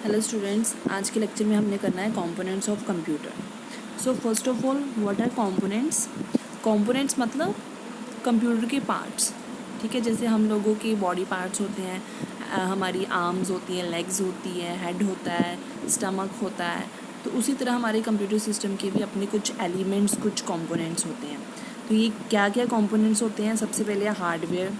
Hello students, आज के lecture में हमने करना है components of computer. So first of all what are components. Components मतलब कंप्यूटर के पार्ट्स। ठीक है, जैसे हम लोगों के बॉडी पार्ट्स होते हैं, हमारी आर्म्स होती हैं, लेग्स होती है, हेड होता है, स्टमक होता है। तो उसी तरह हमारे कंप्यूटर सिस्टम के भी अपने कुछ एलिमेंट्स, कुछ कंपोनेंट्स होते हैं। तो ये क्या क्या कंपोनेंट्स होते हैं? सबसे पहले हार्डवेयर,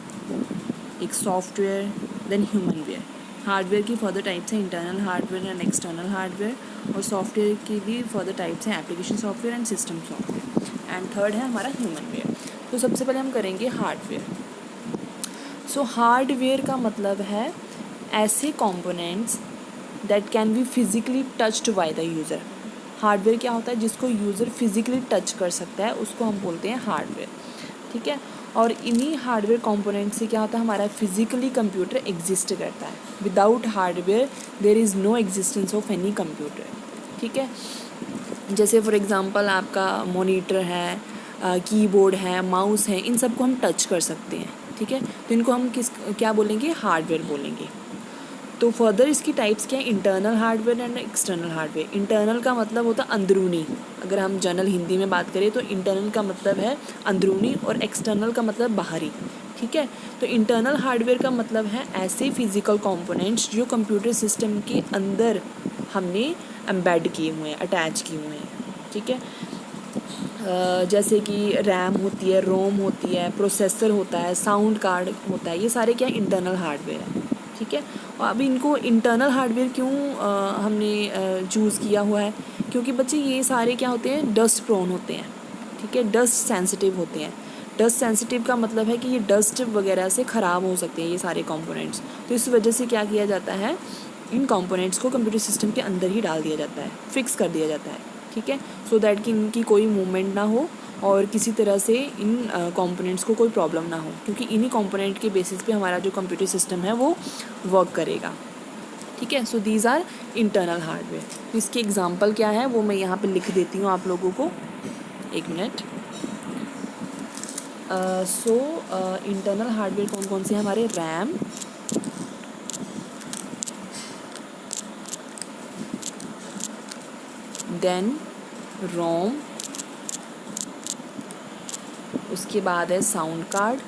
एक सॉफ्टवेयर, देन ह्यूमनवेयर। हार्डवेयर की फर्दर टाइप्स हैं internal hardware and external hardware, और सॉफ्टवेयर की भी फर्दर टाइप्स हैं application software and system software. And third है हमारा ह्यूमनवेयर। तो सबसे पहले हम करेंगे हार्डवेयर। सो हार्डवेयर का मतलब है ऐसे components that can be physically touched by the user. Hardware क्या होता है? जिसको यूज़र फिजिकली टच कर सकता है उसको हम बोलते हैं हार्डवेयर। ठीक है, और इन्हीं हार्डवेयर कंपोनेंट से क्या होता है, हमारा फिजिकली कंप्यूटर एग्जिस्ट करता है। Without hardware there is no existence of any computer. ठीक है, जैसे फॉर एग्जांपल आपका मॉनिटर है, कीबोर्ड है, माउस है, इन सबको हम टच कर सकते हैं। ठीक है, तो इनको हम क्या बोलेंगे? हार्डवेयर बोलेंगे। तो फर्दर इसकी टाइप्स क्या है? Internal hardware and external hardware. Internal का मतलब होता है अंदरूनी। अगर हम जनरल हिंदी में बात करें तो इंटरनल का मतलब है अंदरूनी और एक्सटर्नल का मतलब बाहरी। ठीक है, तो इंटरनल हार्डवेयर का मतलब है ऐसे फिजिकल कंपोनेंट्स जो कंप्यूटर सिस्टम के अंदर हमने एम्बेड किए हुए हैं, अटैच किए हुए हैं। ठीक है, जैसे कि रैम होती है, रोम होती है, प्रोसेसर होता है, साउंड कार्ड होता है, ये सारे क्या इंटरनल हार्डवेयर है। ठीक है, और अभी इनको इंटरनल हार्डवेयर क्यों हमने चूज़ किया हुआ है? क्योंकि बच्चे ये सारे क्या होते हैं? डस्ट प्रोन होते हैं। ठीक है, डस्ट सेंसिटिव होते हैं। डस्ट सेंसिटिव का मतलब है कि ये डस्ट वगैरह से ख़राब हो सकते हैं ये सारे कंपोनेंट्स। तो इस वजह से क्या किया जाता है, इन कंपोनेंट्स को कंप्यूटर सिस्टम के अंदर ही डाल दिया जाता है, फिक्स कर दिया जाता है। ठीक है, सो दैट कि इनकी कोई मूवमेंट ना हो और किसी तरह से इन कंपोनेंट्स को कोई प्रॉब्लम ना हो, क्योंकि इन्हीं कंपोनेंट के बेसिस पे हमारा जो कंप्यूटर सिस्टम है वो वर्क करेगा। ठीक है, so these are internal hardware. तो इसके एग्जांपल क्या है वो मैं यहाँ पे लिख देती हूँ आप लोगों को, एक मिनट। सो इंटरनल हार्डवेयर कौन कौन से हैं हमारे? रैम, देन रोम, उसके बाद है साउंड कार्ड।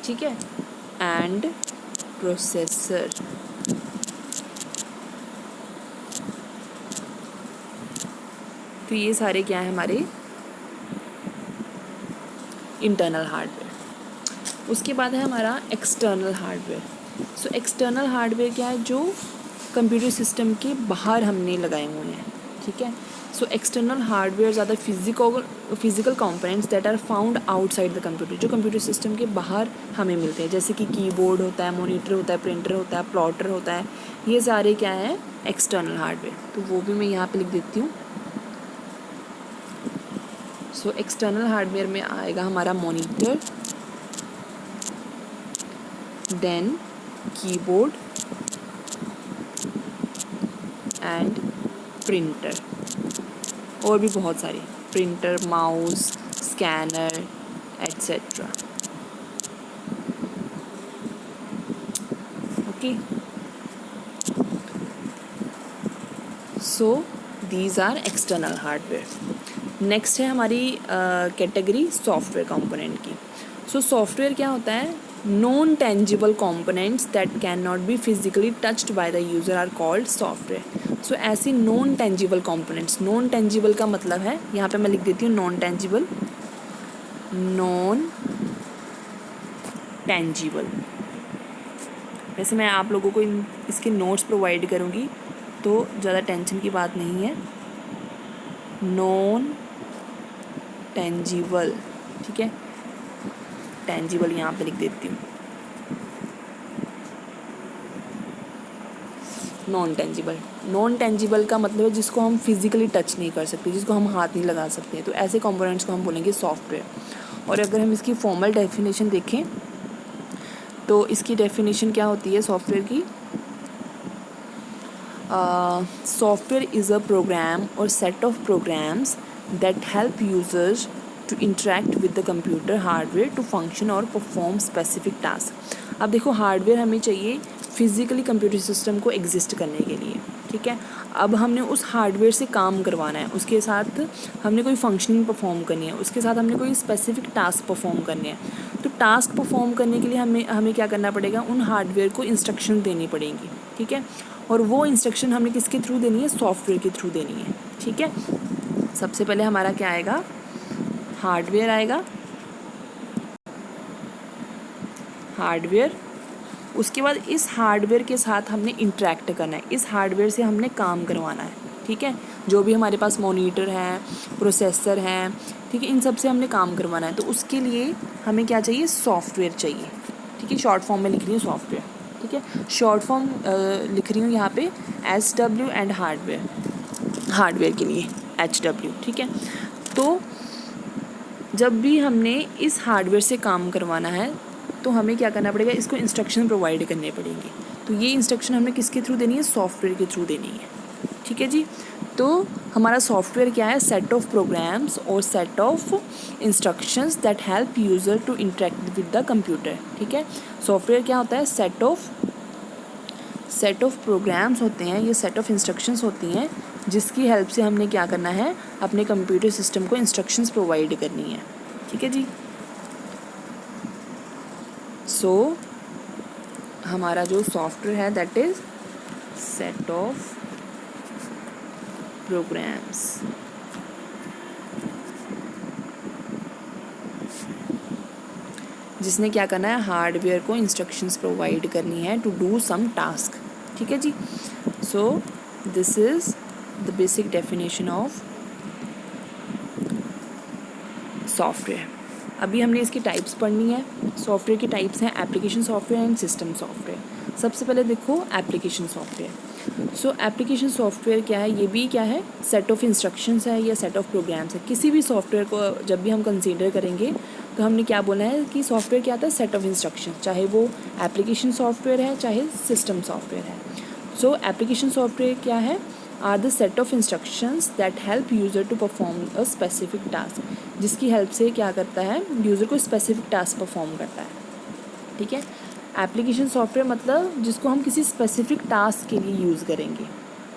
ठीक है, एंड प्रोसेसर। तो ये सारे क्या है हमारे इंटरनल हार्डवेयर। उसके बाद है हमारा एक्सटर्नल हार्डवेयर। सो एक्सटर्नल हार्डवेयर क्या है? जो कंप्यूटर सिस्टम के बाहर हमने लगाए हुए हैं। ठीक है, so external hardware are the physical components that are found outside the computer, जो कंप्यूटर सिस्टम के बाहर हमें मिलते हैं। जैसे कि कीबोर्ड होता है, मॉनिटर होता है, प्रिंटर होता है, प्लॉटर होता है, ये सारे क्या है? External hardware. तो वो भी मैं यहाँ पे लिख देती हूँ। सो एक्सटर्नल हार्डवेयर में आएगा हमारा monitor, then keyboard and printer, और भी बहुत सारे, printer, mouse, scanner etcetera. Okay, so these are external hardware. Next है हमारी कैटेगरी सॉफ्टवेयर कंपोनेंट की। सो सॉफ्टवेयर क्या होता है? Non tangible components that can not be physically touched by the user are called software. So ऐसी non tangible components, non tangible का मतलब है, यहाँ पे मैं लिख देती हूँ नॉन टेंजिबल। नॉन टेंजिबल, वैसे मैं आप लोगों को इसके नोट्स प्रोवाइड करूँगी तो ज़्यादा टेंशन की बात नहीं है। नॉन टेंजिबल, ठीक है, टेंजिबल यहाँ पे लिख देती हूँ। नॉन टेंजिबल, नॉन टेंजिबल का मतलब है जिसको हम फिजिकली टच नहीं कर सकते, जिसको हम हाथ नहीं लगा सकते, तो ऐसे कंपोनेंट्स को हम बोलेंगे सॉफ्टवेयर। और अगर हम इसकी फॉर्मल डेफिनेशन देखें तो इसकी डेफिनेशन क्या होती है सॉफ्टवेयर की? सॉफ्टवेयर इज़ अ प्रोग्राम और set of programs that help users to interact with the computer hardware to function और परफॉर्म स्पेसिफिक टास्क। अब देखो, हार्डवेयर हमें चाहिए फिज़िकली कंप्यूटर सिस्टम को एग्जिस्ट करने के लिए, ठीक है। अब हमने उस हार्डवेयर से काम करवाना है, उसके साथ हमने कोई फंक्शनिंग परफॉर्म करनी है, उसके साथ हमने कोई स्पेसिफिक टास्क परफॉर्म करने हैं। तो टास्क परफॉर्म करने के लिए हमें क्या करना पड़ेगा, उन हार्डवेयर को इंस्ट्रक्शन देनी पड़ेंगी, ठीक है। और वो इंस्ट्रक्शन हमने किसके थ्रू देनी है, सॉफ्टवेयर के थ्रू देनी है, ठीक है। सबसे पहले हमारा क्या आएगा, हार्डवेयर आएगा, हार्डवेयर। उसके बाद इस हार्डवेयर के साथ हमने इंटरेक्ट करना है, इस हार्डवेयर से हमने काम करवाना है, ठीक है। जो भी हमारे पास मॉनिटर है, प्रोसेसर है, ठीक है, इन सब से हमने काम करवाना है। तो उसके लिए हमें क्या चाहिए, सॉफ्टवेयर चाहिए, ठीक है। शॉर्ट फॉर्म में लिख रही हूँ सॉफ्टवेयर, ठीक है। शॉर्ट फॉर्म लिख रही हूँ यहाँ पे SW एंड हार्डवेयर के लिए HW, ठीक है। तो जब भी हमने इस हार्डवेयर से काम करवाना है तो हमें क्या करना पड़ेगा, इसको इंस्ट्रक्शन प्रोवाइड करने पड़ेंगे। तो ये इंस्ट्रक्शन हमें किसके थ्रू देनी है, सॉफ्टवेयर के थ्रू देनी है, ठीक है जी। तो हमारा सॉफ्टवेयर क्या है, सेट ऑफ प्रोग्राम्स और set of instructions that help user to interact with the computer, ठीक है। सॉफ्टवेयर क्या होता है, सेट ऑफ प्रोग्राम्स होते हैं, ये सेट ऑफ इंस्ट्रक्शंस होती हैं जिसकी हेल्प से हमने क्या करना है, अपने कंप्यूटर सिस्टम को इंस्ट्रक्शंस प्रोवाइड करनी है, ठीक है जी। सो हमारा जो सॉफ्टवेयर है that is set of programs, जिसने क्या करना है, हार्डवेयर को इंस्ट्रक्शंस प्रोवाइड करनी है टू डू सम टास्क, ठीक है जी। So this is the basic definition of software. अभी हमने इसकी टाइप्स पढ़नी है। सॉफ्टवेयर की टाइप्स हैं application software and system software. सबसे पहले देखो एप्लीकेशन सॉफ्टवेयर। सो एप्लीकेशन सॉफ्टवेयर क्या है, ये भी क्या है, सेट ऑफ इंस्ट्रक्शंस है या सेट ऑफ प्रोग्राम्स है। किसी भी सॉफ्टवेयर को जब भी हम कंसीडर करेंगे तो हमने क्या बोला है कि सॉफ्टवेयर क्या आता है, सेट ऑफ इंस्ट्रक्शन, चाहे वो एप्लीकेशन सॉफ्टवेयर है चाहे सिस्टम सॉफ्टवेयर है। सो एप्लीकेशन सॉफ्टवेयर क्या है, are the set of instructions that help user to perform a specific task, जिसकी हेल्प से क्या करता है, यूज़र को स्पेसिफिक टास्क परफॉर्म करता है, ठीक है। एप्लीकेशन सॉफ्टवेयर मतलब जिसको हम किसी स्पेसिफिक टास्क के लिए यूज़ करेंगे,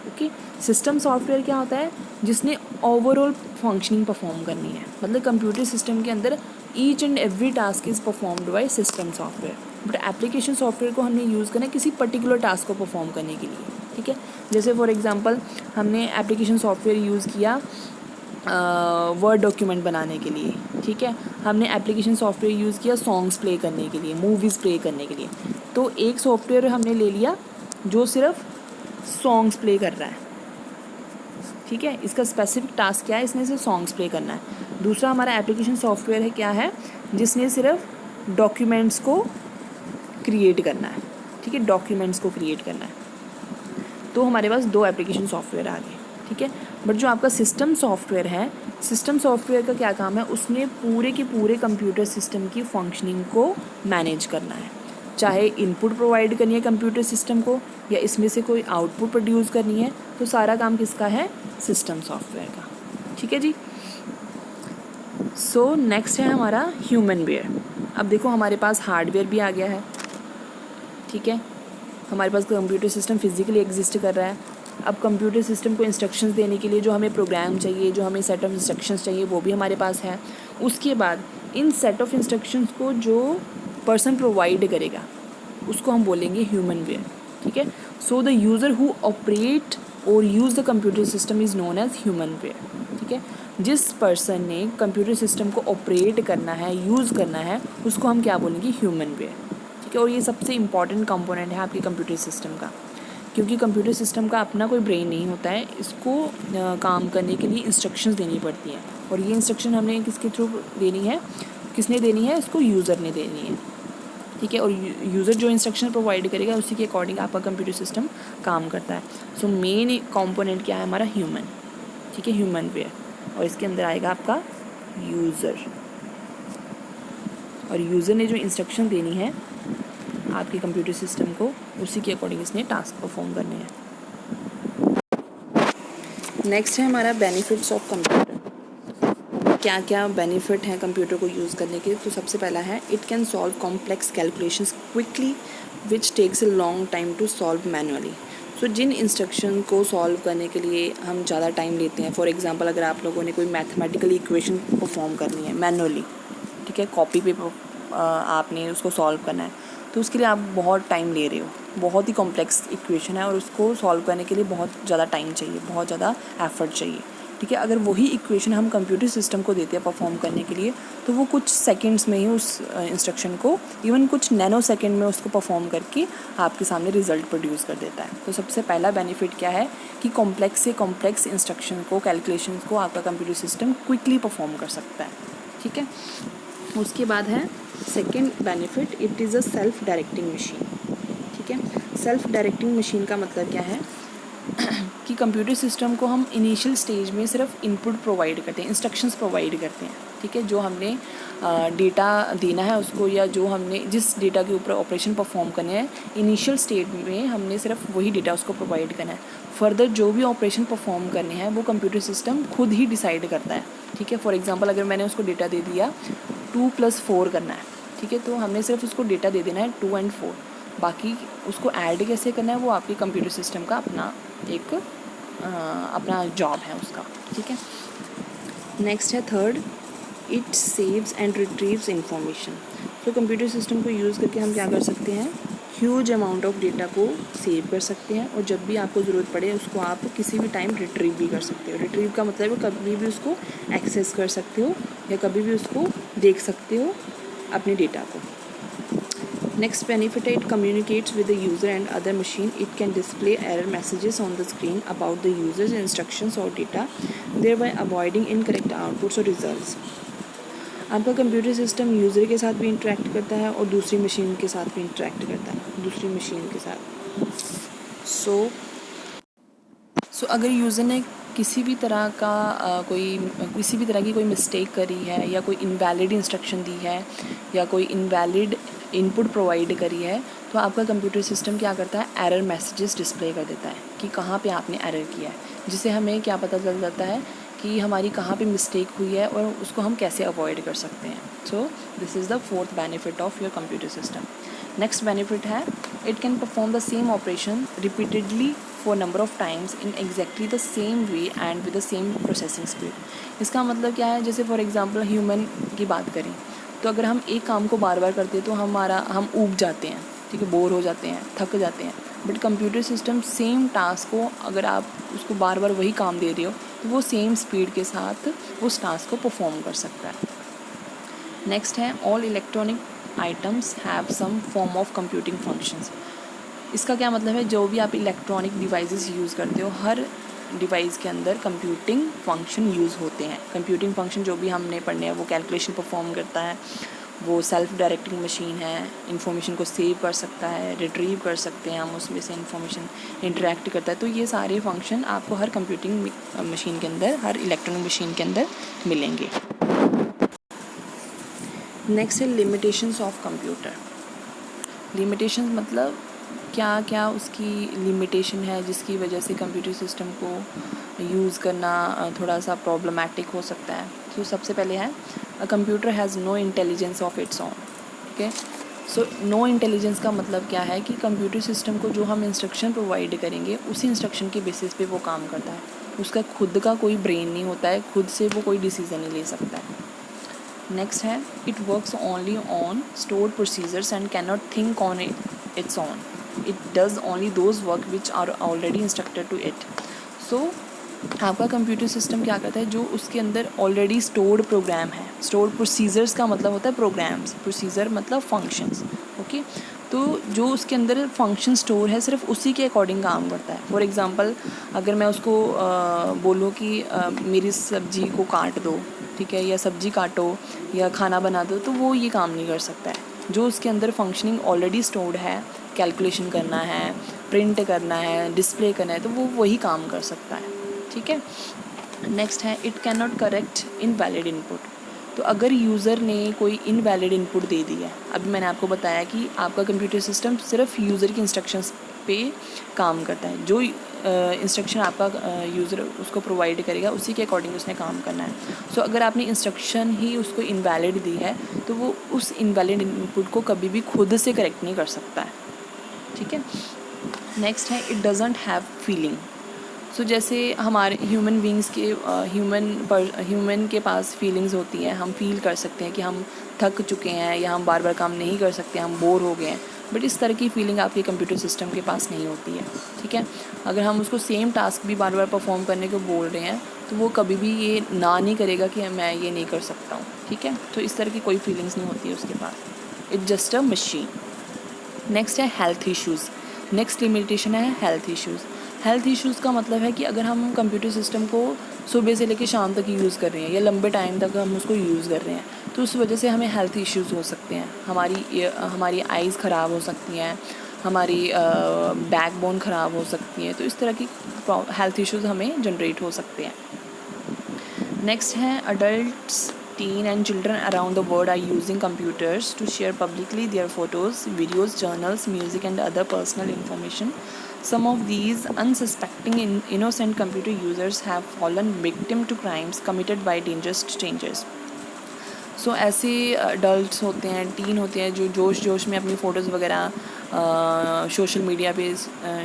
ओके। सिस्टम सॉफ्टवेयर क्या होता है, जिसने ओवरऑल फंक्शनिंग परफॉर्म करनी है, मतलब कंप्यूटर सिस्टम के अंदर each and every task is performed by system software. But application software को हमने यूज़ करना है किसी पर्टिकुलर टास्क को परफॉर्म करने के लिए, ठीक है। जैसे फॉर एग्जांपल हमने एप्लीकेशन सॉफ्टवेयर यूज़ किया वर्ड डॉक्यूमेंट बनाने के लिए, ठीक है। हमने एप्लीकेशन सॉफ्टवेयर यूज़ किया सॉन्ग्स प्ले करने के लिए, मूवीज़ प्ले करने के लिए। तो एक सॉफ्टवेयर हमने ले लिया जो सिर्फ सॉन्ग्स प्ले कर रहा है, ठीक है। इसका स्पेसिफिक टास्क क्या है, इसने सिर्फ सॉन्ग्स प्ले करना है। दूसरा हमारा एप्लीकेशन सॉफ्टवेयर है क्या है, जिसने सिर्फ डॉक्यूमेंट्स को क्रिएट करना है, ठीक है, डॉक्यूमेंट्स को क्रिएट करना है। तो हमारे पास दो एप्लीकेशन सॉफ्टवेयर आ गए, ठीक है। बट जो आपका सिस्टम सॉफ्टवेयर है, सिस्टम सॉफ्टवेयर का क्या काम है, उसने पूरे के पूरे कंप्यूटर सिस्टम की फंक्शनिंग को मैनेज करना है, चाहे इनपुट प्रोवाइड करनी है कंप्यूटर सिस्टम को या इसमें से कोई आउटपुट प्रोड्यूस करनी है, तो सारा काम किसका है, सिस्टम सॉफ्टवेयर का, ठीक है जी। सो नेक्स्ट है हमारा ह्यूमन वेयर। अब देखो हमारे पास हार्डवेयर भी आ गया है, ठीक है, हमारे पास कंप्यूटर सिस्टम फिजिकली एग्जिस्ट कर रहा है। अब कंप्यूटर सिस्टम को इंस्ट्रक्शंस देने के लिए जो हमें प्रोग्राम चाहिए, जो हमें सेट ऑफ इंस्ट्रक्शंस चाहिए, वो भी हमारे पास है। उसके बाद इन सेट ऑफ इंस्ट्रक्शंस को जो पर्सन प्रोवाइड करेगा उसको हम बोलेंगे ह्यूमन वेयर, ठीक है। So the user who operate और use the computer system is known as human ware, ठीक है। जिस पर्सन ने कंप्यूटर सिस्टम को ऑपरेट करना है, यूज़ करना है, उसको हम क्या बोलेंगे, ह्यूमन वेयर, ठीक है। और ये सबसे इंपॉर्टेंट कंपोनेंट है आपके कंप्यूटर सिस्टम का, क्योंकि कंप्यूटर सिस्टम का अपना कोई ब्रेन नहीं होता है, इसको काम करने के लिए इंस्ट्रक्शंस देनी पड़ती हैं। और ये इंस्ट्रक्शन हमने किसके थ्रू देनी है, किसने देनी है, इसको यूज़र ने देनी है, ठीक है। और यूज़र जो इंस्ट्रक्शन प्रोवाइड करेगा उसी के अकॉर्डिंग आपका कंप्यूटर सिस्टम काम करता है। सो मेन कंपोनेंट क्या है हमारा, ह्यूमन, ठीक है, ह्यूमन वेयर। और इसके अंदर आएगा आपका यूज़र, और यूज़र ने जो इंस्ट्रक्शन देनी है आपके कंप्यूटर सिस्टम को, उसी के अकॉर्डिंग इसने टास्क परफॉर्म करने हैं। नेक्स्ट है हमारा बेनिफिट्स ऑफ कंप्यूटर। क्या क्या बेनिफिट हैं कंप्यूटर को यूज़ करने के। तो सबसे पहला है it can solve complex calculations quickly which takes a long time to solve manually. So जिन इंस्ट्रक्शन को सॉल्व करने के लिए हम ज़्यादा टाइम लेते हैं, फॉर एग्जांपल अगर आप लोगों ने कोई मैथमेटिकल इक्वेशन परफॉर्म करनी है मैनुअली, ठीक है, कॉपी पे आपने उसको सॉल्व करना है, तो उसके लिए आप बहुत टाइम ले रहे हो, बहुत ही कॉम्प्लेक्स इक्वेशन है और उसको सॉल्व करने के लिए बहुत ज़्यादा टाइम चाहिए, बहुत ज़्यादा एफर्ट चाहिए, ठीक है। अगर वही इक्वेशन हम कंप्यूटर सिस्टम को देते हैं परफॉर्म करने के लिए, तो वो कुछ सेकंड्स में ही उस इंस्ट्रक्शन को, इवन कुछ नैनो सेकंड में उसको परफॉर्म करके आपके सामने रिजल्ट प्रोड्यूस कर देता है। तो सबसे पहला बेनिफिट क्या है कि कॉम्प्लेक्स से कॉम्प्लेक्स इंस्ट्रक्शन को, कैलकुलेशंस को आपका कंप्यूटर सिस्टम क्विकली परफॉर्म कर सकता है, ठीक है। उसके बाद है second benefit, it is a self directing machine, ठीक है। सेल्फ डायरेक्टिंग मशीन का मतलब क्या है कि कंप्यूटर सिस्टम को हम इनिशियल स्टेज में सिर्फ इनपुट प्रोवाइड करते हैं, इंस्ट्रक्शंस प्रोवाइड करते हैं, ठीक है। जो हमने डेटा देना है उसको, या जो हमने जिस डेटा के ऊपर ऑपरेशन परफॉर्म करने हैं, इनिशियल स्टेज में हमने सिर्फ वही डेटा उसको प्रोवाइड करना है। फर्दर जो भी ऑपरेशन परफॉर्म करने हैं वो कंप्यूटर सिस्टम खुद ही डिसाइड करता है, ठीक है। फॉर एग्जांपल अगर मैंने उसको डेटा दे दिया 2+4 करना है, ठीक है, तो हमने सिर्फ उसको डेटा दे देना है 2 और 4, बाकी उसको ऐड कैसे करना है वो आपके कंप्यूटर सिस्टम का अपना एक अपना जॉब है उसका, ठीक है। नेक्स्ट है third, it saves and retrieves information. तो कंप्यूटर सिस्टम को यूज़ करके हम क्या कर सकते हैं, ह्यूज अमाउंट ऑफ डेटा को सेव कर सकते हैं, और जब भी आपको ज़रूरत पड़े उसको आप किसी भी टाइम रिट्रीव भी कर सकते हो। रिट्रीव का मतलब है कभी भी उसको एक्सेस कर सकते हो या कभी भी उसको देख सकते हो अपने डेटा को। नेक्स्ट बेनिफिट है, it communicates with the user and other machine. It can display error messages on the screen about the users instructions और data, thereby avoiding incorrect outputs और रिजल्ट्स। आपका कंप्यूटर सिस्टम यूज़र के साथ भी interact करता है और दूसरी मशीन के साथ भी इंटरेक्ट करता है, दूसरी मशीन के साथ। सो अगर यूज़र ने किसी भी तरह की कोई मिस्टेक करी है, या कोई इनवैलिड इंस्ट्रक्शन दी है, या कोई इनवैलिड इनपुट प्रोवाइड करी है, तो आपका कंप्यूटर सिस्टम क्या करता है, एरर मैसेजेस डिस्प्ले कर देता है कि कहाँ पे आपने एरर किया है, जिससे हमें क्या पता चल जाता है कि हमारी कहाँ पे मिस्टेक हुई है और उसको हम कैसे अवॉइड कर सकते हैं। So this is the fourth benefit of your computer system. Next benefit है, it can perform the same operation repeatedly for number of times in exactly the same way and with the same processing speed. इसका मतलब क्या है, जैसे for example human की बात करें, तो अगर हम एक काम को बार बार करते हैं तो हम ऊब जाते हैं, ठीक है, बोर हो जाते हैं, थक जाते हैं। But computer system same task को, अगर आप उसको बार बार वही काम दे रहे हो, तो वो सेम स्पीड के साथ उस टास्क को परफॉर्म कर सकता है। नेक्स्ट है, all electronic items have some form of computing functions. इसका क्या मतलब है, जो भी आप इलेक्ट्रॉनिक डिवाइसेस यूज़ करते हो, हर डिवाइस के अंदर कंप्यूटिंग फंक्शन यूज़ होते हैं। कंप्यूटिंग फंक्शन जो भी हमने पढ़ने हैं, वो कैलकुलेशन परफॉर्म करता है, वो सेल्फ डायरेक्टिंग मशीन है, इन्फॉर्मेशन को सेव कर सकता है, रिट्रीव कर सकते हैं हम उसमें से इन्फॉर्मेशन, इंटरेक्ट करता है। तो ये सारे फंक्शन आपको हर कंप्यूटिंग मशीन के अंदर, हर इलेक्ट्रॉनिक मशीन के अंदर मिलेंगे। नेक्स्ट है लिमिटेशंस ऑफ कंप्यूटर। लिमिटेशंस मतलब क्या क्या उसकी लिमिटेशन है जिसकी वजह से कंप्यूटर सिस्टम को यूज़ करना थोड़ा सा प्रॉब्लमैटिक हो सकता है। तो सबसे पहले है, a computer has no intelligence of its own, ठीक है। सो नो इंटेलिजेंस का मतलब क्या है कि कंप्यूटर सिस्टम को जो हम इंस्ट्रक्शन प्रोवाइड करेंगे उसी इंस्ट्रक्शन के बेसिस पे वो काम करता है। उसका खुद का कोई ब्रेन नहीं होता है, खुद से वो कोई डिसीज़न नहीं ले सकता है। नेक्स्ट है, it works only on stored procedures and can not think on its own. It does only those work which are already instructed to it. So आपका कंप्यूटर सिस्टम क्या करता है, जो उसके अंदर ऑलरेडी स्टोर्ड प्रोग्राम है, stored procedures का मतलब होता है प्रोग्राम्स, प्रोसीजर मतलब फंक्शंस, ओके। तो जो उसके अंदर फंक्शन स्टोर है सिर्फ उसी के अकॉर्डिंग काम करता है। फॉर एग्जांपल अगर मैं उसको बोलूँ कि मेरी सब्जी को काट दो, ठीक है, या सब्जी काटो या खाना बना दो, तो वो ये काम नहीं कर सकता है। जो उसके अंदर फंक्शनिंग ऑलरेडी स्टोर्ड है, कैलकुलेशन करना है, प्रिंट करना है, डिस्प्ले करना है, तो वो वही काम कर सकता है, ठीक है। नेक्स्ट है, it can not correct invalid input. तो अगर यूज़र ने कोई इनवैलिड इनपुट दे दी है, अभी मैंने आपको बताया कि आपका कंप्यूटर सिस्टम सिर्फ यूज़र की इंस्ट्रक्शंस पे काम करता है। जो इंस्ट्रक्शन आपका यूज़र उसको प्रोवाइड करेगा उसी के अकॉर्डिंग उसने काम करना है। सो अगर आपने इंस्ट्रक्शन ही उसको इनवैलिड दी है तो वो उस इनवैलिड इनपुट को कभी भी खुद से करेक्ट नहीं कर सकता है, ठीक है। नेक्स्ट है इट डजेंट हैव फीलिंग। सो जैसे हमारे ह्यूमन बींग्स के ह्यूमन के पास फीलिंग्स होती हैं, हम फील कर सकते हैं कि हम थक चुके हैं या हम बार बार काम नहीं कर सकते, हम बोर हो गए हैं, बट इस तरह की फीलिंग आपके कंप्यूटर सिस्टम के पास नहीं होती है। ठीक है, अगर हम उसको सेम टास्क भी बार बार परफॉर्म करने को बोल रहे हैं तो वो कभी भी ये ना नहीं करेगा कि मैं ये नहीं कर सकता हूँ। ठीक है, तो इस तरह की कोई फीलिंग्स नहीं होती है उसके पास। It's just a machine. Next है हेल्थ इश्यूज़। नेक्स्ट लिमिटेशन है हेल्थ इश्यूज़। हेल्थ इश्यूज़ का मतलब है कि अगर हम कंप्यूटर सिस्टम को सुबह से लेकर शाम तक यूज़ कर रहे हैं या लंबे टाइम तक हम उसको यूज़ कर रहे हैं तो उस वजह से हमें हेल्थ इश्यूज़ हो सकते हैं। हमारी आइज़ ख़राब हो सकती हैं, हमारी बैकबोन ख़राब हो सकती है, तो इस तरह की हेल्थ इश्यूज़ हमें जनरेट हो सकते हैं। नेक्स्ट है adults, teen and children around the world are using computers to share publicly their photos, videos, journals, music and other personal information. Some of these unsuspecting innocent computer users have fallen victim to crimes committed by dangerous strangers. सो ऐसे adult होते हैं, tin होते हैं जो जोश जोश में अपनी फ़ोटोज़ वगैरह सोशल मीडिया पे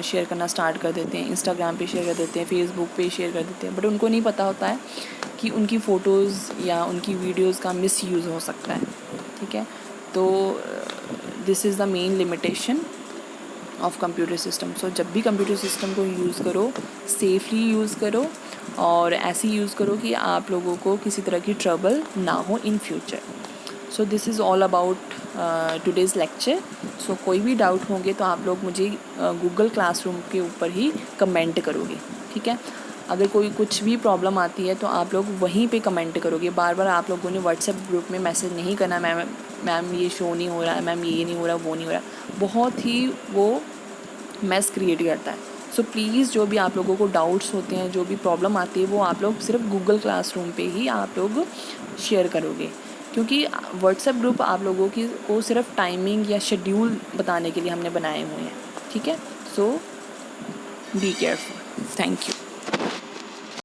शेयर करना स्टार्ट कर देते हैं, इंस्टाग्राम पे शेयर कर देते हैं, फेसबुक पे शेयर कर देते हैं, बट उनको नहीं पता होता है कि उनकी फ़ोटोज़ या उनकी वीडियोज़ का मिसयूज़ हो सकता है। ठीक है, तो this is the main limitation of computer system. So जब भी कंप्यूटर सिस्टम को यूज़ करो, सेफली यूज़ करो और ऐसे यूज़ करो कि आप लोगों को किसी तरह की ट्रबल ना हो in future. So this is all about today's lecture. So कोई भी डाउट होंगे तो आप लोग मुझे गूगल क्लासरूम के ऊपर ही कमेंट करोगे। ठीक है, अगर कोई कुछ भी प्रॉब्लम आती है तो आप लोग वहीं पे कमेंट करोगे। बार बार आप लोगों ने व्हाट्सएप ग्रुप में मैसेज नहीं करना, मैम ये शो नहीं हो रहा है, मैम ये नहीं हो रहा, वो नहीं हो रहा। बहुत ही वो मैस क्रिएट करता है। सो प्लीज़ जो भी आप लोगों को डाउट्स होते हैं, जो भी प्रॉब्लम आती है, वो आप लोग सिर्फ गूगल क्लासरूम पे ही आप लोग शेयर करोगे, क्योंकि व्हाट्सएप ग्रुप आप लोगों की को सिर्फ टाइमिंग या शेड्यूल बताने के लिए हमने बनाए हुए हैं। ठीक है, सो बी केयरफुल। Thank you.